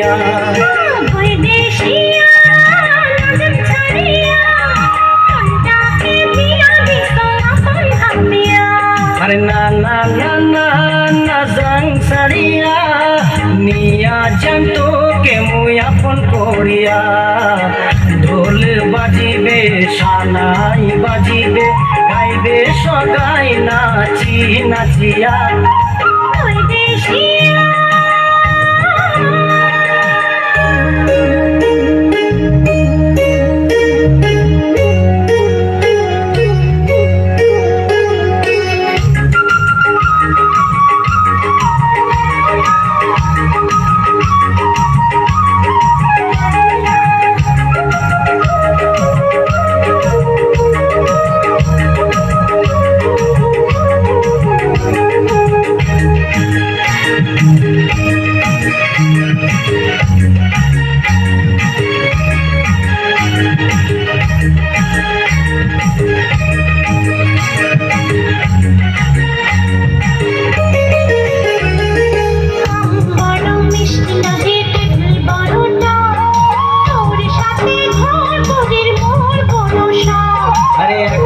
করিয়া। বৈদেশিয়া নাজন ছাড়িয়া মনটাকে দিয়া দিছ আপন ভাবিয়া। আরে না না না না নাজাং সারিয়া নিয়া যান তোকে মুই আপন করিয়া। ঢোল বাজিবে সানাই বাজিবে গাইবে সগাই নাচি নাচিয়া। বৈদেশিয়া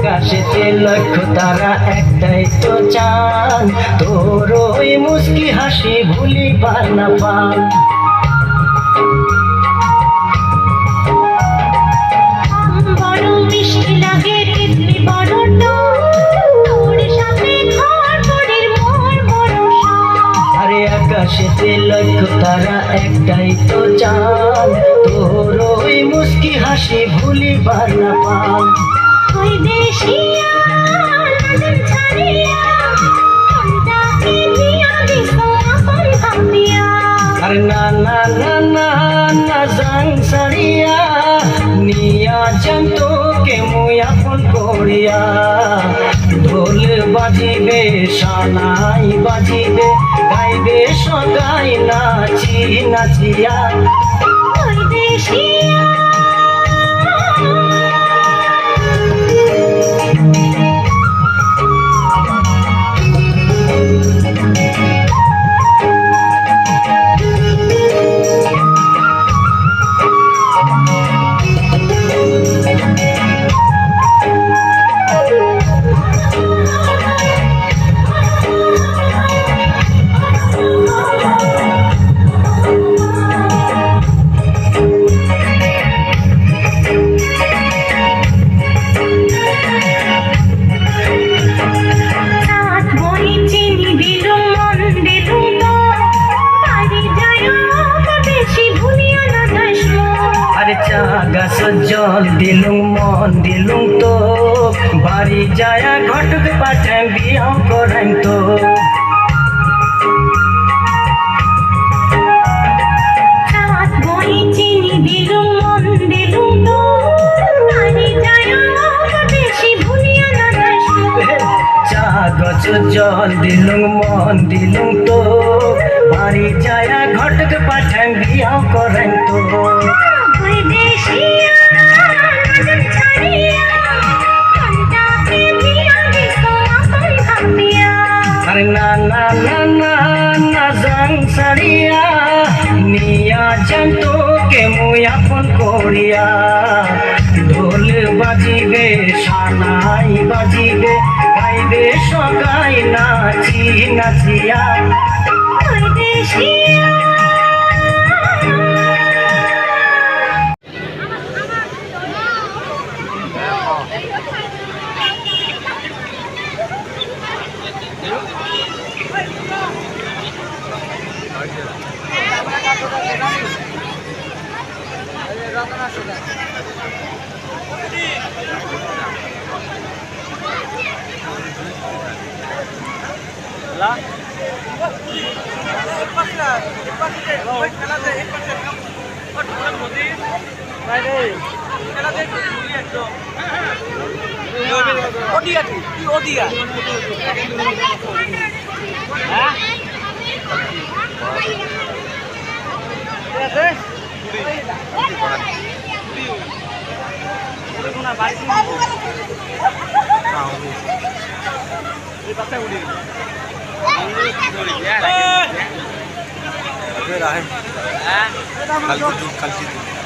আকাশেতে লক্ষ্য তারা একটাই তো চান, তোর ওই মুস্কি হাসি ভুলিবার না পান। বড় মিষ্টি লাগে তিতলি বড় তোর সাথে ঘর পরের মোর ভরসা। আরে আকাশেতে লক্ষ্য তারা একটাই তো চান, তোর ওই মুস্কি হাসি ভুলিবার না পান। বৈদেশিয়া নাজন ছাড়িয়া মনটাকে দিয়া দিছ আপন ভাবিয়া। আরে না না না না নাজাং সারিয়া নিয়া যান তোকে মুই আপন করিয়া। ঢোল বাজিবে সানাই বাজিবে গাইবে সগাই নাচি নাচিয়া। বৈদেশিয়া গাছ জল দিলুম মন দিলুম তো বাড়ি যায় ঘটক পাঠাই বিয়া করাইম তো। গাছ জল দিলুম মন দিলুম তো বাড়ি যায় ঘটক পাঠাই বিয়া করাইম তো। বৈদেশিয়া নাজন ছাড়িয়া মনটাকে দিয়া দিছ আপন ভাবিয়া। আরে না না না না নাজাং সারিয়া নিয়া যান তোকে মুই আপন করিয়া। ঢোল বাজিবে সানাই বাজিবে গাইবে সগাই নাচি নাচিয়া। বৈদেশিয়া आहे कालची दूध